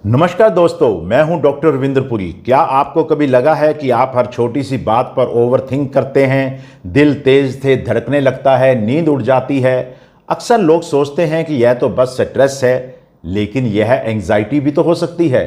नमस्कार दोस्तों, मैं हूं डॉक्टर रविंद्रपुरी। क्या आपको कभी लगा है कि आप हर छोटी सी बात पर ओवरथिंक करते हैं, दिल तेज से धड़कने लगता है, नींद उड़ जाती है। अक्सर लोग सोचते हैं कि यह तो बस स्ट्रेस है, लेकिन यह एंजाइटी भी तो हो सकती है।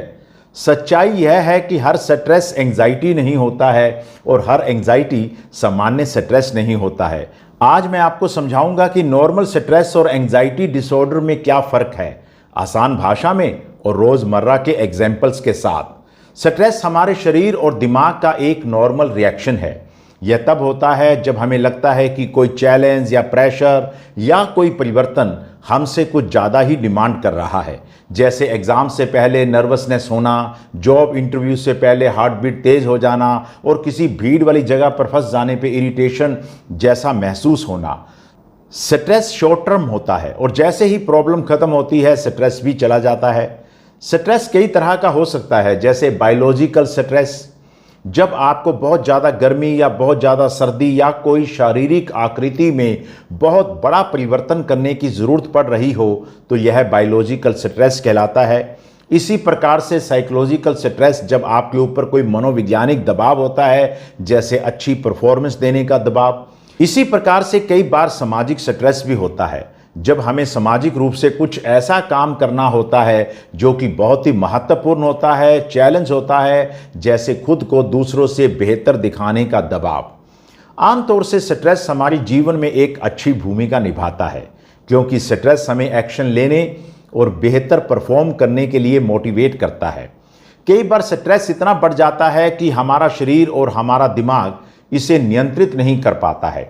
सच्चाई यह है कि हर स्ट्रेस एंजाइटी नहीं होता है और हर एंजाइटी सामान्य स्ट्रेस नहीं होता है। आज मैं आपको समझाऊंगा कि नॉर्मल स्ट्रेस और एंजाइटी डिसऑर्डर में क्या फ़र्क है, आसान भाषा में और रोज़मर्रा के एग्जाम्पल्स के साथ। स्ट्रेस हमारे शरीर और दिमाग का एक नॉर्मल रिएक्शन है। यह तब होता है जब हमें लगता है कि कोई चैलेंज या प्रेशर या कोई परिवर्तन हमसे कुछ ज़्यादा ही डिमांड कर रहा है। जैसे एग्ज़ाम से पहले नर्वसनेस होना, जॉब इंटरव्यू से पहले हार्ट बीट तेज़ हो जाना और किसी भीड़ वाली जगह पर फंस जाने पे इरिटेशन जैसा महसूस होना। स्ट्रेस शॉर्ट टर्म होता है और जैसे ही प्रॉब्लम खत्म होती है स्ट्रेस भी चला जाता है। स्ट्रेस कई तरह का हो सकता है, जैसे बायोलॉजिकल स्ट्रेस, जब आपको बहुत ज़्यादा गर्मी या बहुत ज़्यादा सर्दी या कोई शारीरिक आकृति में बहुत बड़ा परिवर्तन करने की ज़रूरत पड़ रही हो तो यह बायोलॉजिकल स्ट्रेस कहलाता है। इसी प्रकार से साइकोलॉजिकल स्ट्रेस, जब आपके ऊपर कोई मनोवैज्ञानिक दबाव होता है, जैसे अच्छी परफॉर्मेंस देने का दबाव। इसी प्रकार से कई बार सामाजिक स्ट्रेस भी होता है, जब हमें सामाजिक रूप से कुछ ऐसा काम करना होता है जो कि बहुत ही महत्वपूर्ण होता है, चैलेंज होता है, जैसे खुद को दूसरों से बेहतर दिखाने का दबाव। आमतौर से स्ट्रेस हमारे जीवन में एक अच्छी भूमिका निभाता है, क्योंकि स्ट्रेस हमें एक्शन लेने और बेहतर परफॉर्म करने के लिए मोटिवेट करता है। कई बार स्ट्रेस इतना बढ़ जाता है कि हमारा शरीर और हमारा दिमाग इसे नियंत्रित नहीं कर पाता है,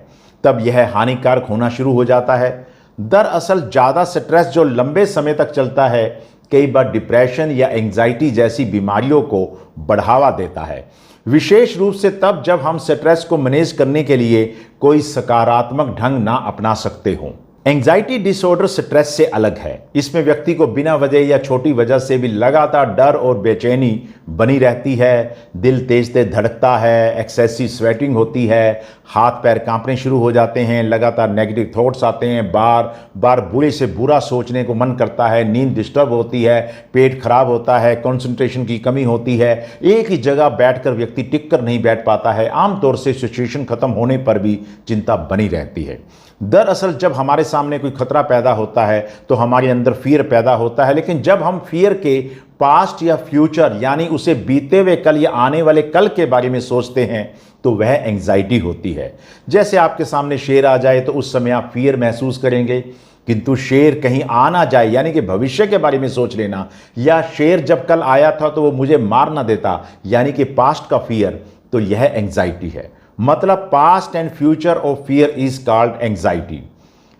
तब यह हानिकारक होना शुरू हो जाता है। दरअसल ज़्यादा स्ट्रेस जो लंबे समय तक चलता है, कई बार डिप्रेशन या एंजाइटी जैसी बीमारियों को बढ़ावा देता है, विशेष रूप से तब जब हम स्ट्रेस को मैनेज करने के लिए कोई सकारात्मक ढंग ना अपना सकते हों। एंजाइटी डिसऑर्डर स्ट्रेस से अलग है। इसमें व्यक्ति को बिना वजह या छोटी वजह से भी लगातार डर और बेचैनी बनी रहती है, दिल तेज से धड़कता है, एक्सेसिव स्वेटिंग होती है, हाथ पैर कांपने शुरू हो जाते हैं, लगातार नेगेटिव थॉट्स आते हैं, बार बार बुरे से बुरा सोचने को मन करता है, नींद डिस्टर्ब होती है, पेट खराब होता है, कंसंट्रेशन की कमी होती है, एक ही जगह बैठकर व्यक्ति टिक कर नहीं बैठ पाता है। आमतौर से सिचुएशन खत्म होने पर भी चिंता बनी रहती है। दरअसल जब हमारे सामने कोई खतरा पैदा होता है तो हमारे अंदर फियर पैदा होता है, लेकिन जब हम फियर के पास्ट या फ्यूचर यानी उसे बीते हुए कल या आने वाले कल के बारे में सोचते हैं तो वह एंजाइटी होती है। जैसे आपके सामने शेर आ जाए तो उस समय आप फियर महसूस करेंगे, किंतु शेर कहीं आ ना जाए यानी कि भविष्य के बारे में सोच लेना, या शेर जब कल आया था तो वो मुझे मार ना देता यानी कि पास्ट का फियर, तो यह एंजाइटी है। मतलब past and future of fear is called anxiety.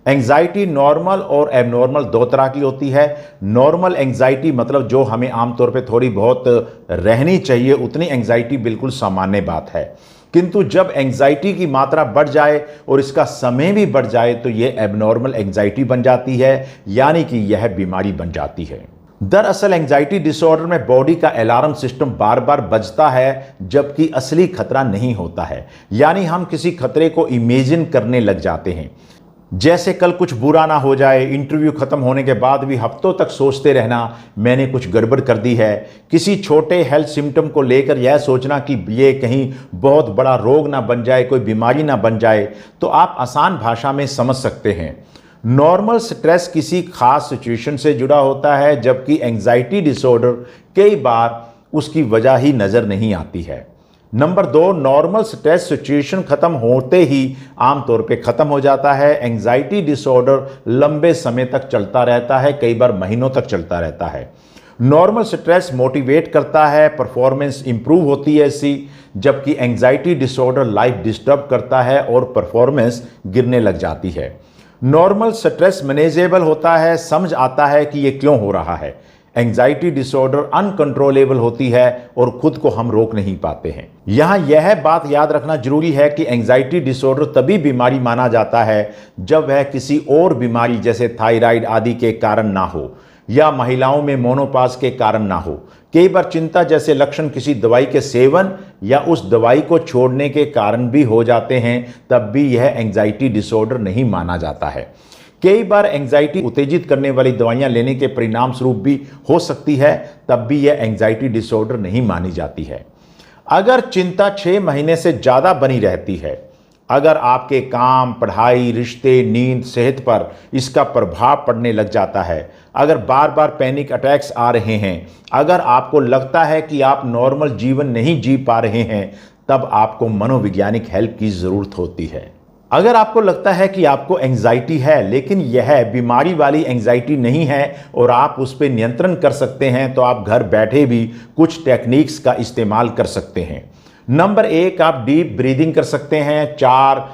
Anxiety normal और एबनॉर्मल दो तरह की होती है। नॉर्मल एंजाइटी मतलब जो हमें आमतौर पे थोड़ी बहुत रहनी चाहिए, उतनी एंजाइटी बिल्कुल सामान्य बात है। किंतु जब एंजाइटी की मात्रा बढ़ जाए और इसका समय भी बढ़ जाए तो यह एबनॉर्मल एंजाइटी बन जाती है, यानी कि यह बीमारी बन जाती है। दरअसल एंजाइटी डिसऑर्डर में बॉडी का अलार्म सिस्टम बार बार बजता है, जबकि असली खतरा नहीं होता है। यानी हम किसी खतरे को इमेजिन करने लग जाते हैं, जैसे कल कुछ बुरा ना हो जाए, इंटरव्यू खत्म होने के बाद भी हफ्तों तक सोचते रहना मैंने कुछ गड़बड़ कर दी है, किसी छोटे हेल्थ सिम्टम को लेकर यह सोचना कि ये कहीं बहुत बड़ा रोग ना बन जाए, कोई बीमारी ना बन जाए। तो आप आसान भाषा में समझ सकते हैं, नॉर्मल स्ट्रेस किसी खास सिचुएशन से जुड़ा होता है, जबकि एंजाइटी डिसऑर्डर कई बार उसकी वजह ही नज़र नहीं आती है। नंबर 2, नॉर्मल स्ट्रेस सिचुएशन खत्म होते ही आमतौर पे खत्म हो जाता है। एंजाइटी डिसऑर्डर लंबे समय तक चलता रहता है, कई बार महीनों तक चलता रहता है। नॉर्मल स्ट्रेस मोटिवेट करता है, परफॉर्मेंस इंप्रूव होती है इससे, जबकि एंजाइटी डिसऑर्डर लाइफ डिस्टर्ब करता है और परफॉर्मेंस गिरने लग जाती है। नॉर्मल स्ट्रेस मैनेजेबल होता है, समझ आता है कि ये क्यों हो रहा है। एंजाइटी डिसऑर्डर अनकंट्रोलेबल होती है और खुद को हम रोक नहीं पाते हैं। यहाँ यह बात याद रखना जरूरी है कि एंजाइटी डिसऑर्डर तभी बीमारी माना जाता है जब वह किसी और बीमारी जैसे थायराइड आदि के कारण ना हो या महिलाओं में मोनोपाज के कारण ना हो। कई बार चिंता जैसे लक्षण किसी दवाई के सेवन या उस दवाई को छोड़ने के कारण भी हो जाते हैं, तब भी यह एंजाइटी डिसऑर्डर नहीं माना जाता है। कई बार एंजाइटी उत्तेजित करने वाली दवाइयां लेने के परिणाम स्वरूप भी हो सकती है, तब भी यह एंजाइटी डिसऑर्डर नहीं मानी जाती है। अगर चिंता 6 महीने से ज़्यादा बनी रहती है, अगर आपके काम, पढ़ाई, रिश्ते, नींद, सेहत पर इसका प्रभाव पड़ने लग जाता है, अगर बार बार पैनिक अटैक्स आ रहे हैं, अगर आपको लगता है कि आप नॉर्मल जीवन नहीं जी पा रहे हैं, तब आपको मनोवैज्ञानिक हेल्प की ज़रूरत होती है। अगर आपको लगता है कि आपको एंजाइटी है, लेकिन यह बीमारी वाली एंजाइटी नहीं है और आप उस पर नियंत्रण कर सकते हैं, तो आप घर बैठे भी कुछ टेक्निक्स का इस्तेमाल कर सकते हैं। नंबर 1, आप डीप ब्रीदिंग कर सकते हैं। 4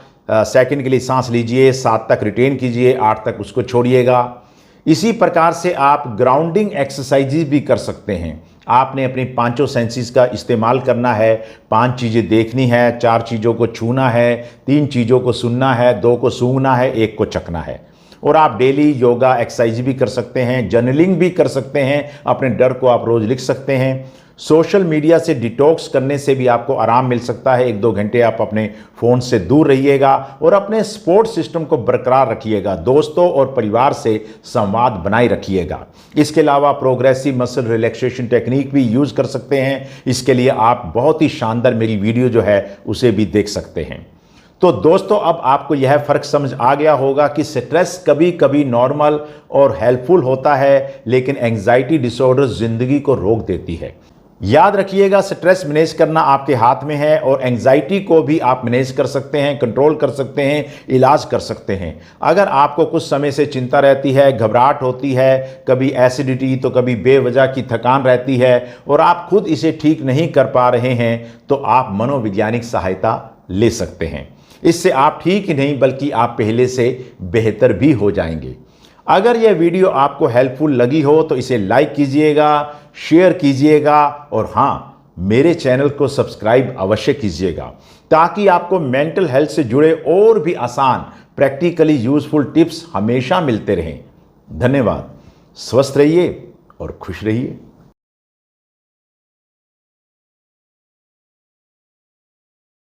सेकंड के लिए सांस लीजिए, 7 तक रिटेन कीजिए, 8 तक उसको छोड़िएगा। इसी प्रकार से आप ग्राउंडिंग एक्सरसाइजेज भी कर सकते हैं। आपने अपनी 5 सेंसेस का इस्तेमाल करना है। 5 चीज़ें देखनी है, 4 चीज़ों को छूना है, 3 चीज़ों को सुनना है, 2 को सूंघना है, 1 को चखना है। और आप डेली योगा एक्सरसाइज भी कर सकते हैं, जर्नलिंग भी कर सकते हैं, अपने डर को आप रोज़ लिख सकते हैं। सोशल मीडिया से डिटॉक्स करने से भी आपको आराम मिल सकता है। 1-2 घंटे आप अपने फ़ोन से दूर रहिएगा और अपने सपोर्ट सिस्टम को बरकरार रखिएगा। दोस्तों और परिवार से संवाद बनाए रखिएगा। इसके अलावा प्रोग्रेसिव मसल रिलैक्सेशन टेक्निक भी यूज़ कर सकते हैं। इसके लिए आप बहुत ही शानदार मेरी वीडियो जो है उसे भी देख सकते हैं। तो दोस्तों, अब आपको यह फ़र्क समझ आ गया होगा कि स्ट्रेस कभी कभी नॉर्मल और हेल्पफुल होता है, लेकिन एंजाइटी डिसऑर्डर ज़िंदगी को रोक देती है। याद रखिएगा, स्ट्रेस मैनेज करना आपके हाथ में है और एंजाइटी को भी आप मैनेज कर सकते हैं, कंट्रोल कर सकते हैं, इलाज कर सकते हैं। अगर आपको कुछ समय से चिंता रहती है, घबराहट होती है, कभी एसिडिटी तो कभी बेवजह की थकान रहती है और आप खुद इसे ठीक नहीं कर पा रहे हैं, तो आप मनोवैज्ञानिक सहायता ले सकते हैं। इससे आप ठीक ही नहीं बल्कि आप पहले से बेहतर भी हो जाएंगे। अगर यह वीडियो आपको हेल्पफुल लगी हो तो इसे लाइक कीजिएगा, शेयर कीजिएगा और हाँ, मेरे चैनल को सब्सक्राइब अवश्य कीजिएगा, ताकि आपको मेंटल हेल्थ से जुड़े और भी आसान, प्रैक्टिकली यूजफुल टिप्स हमेशा मिलते रहें। धन्यवाद। स्वस्थ रहिए और खुश रहिए।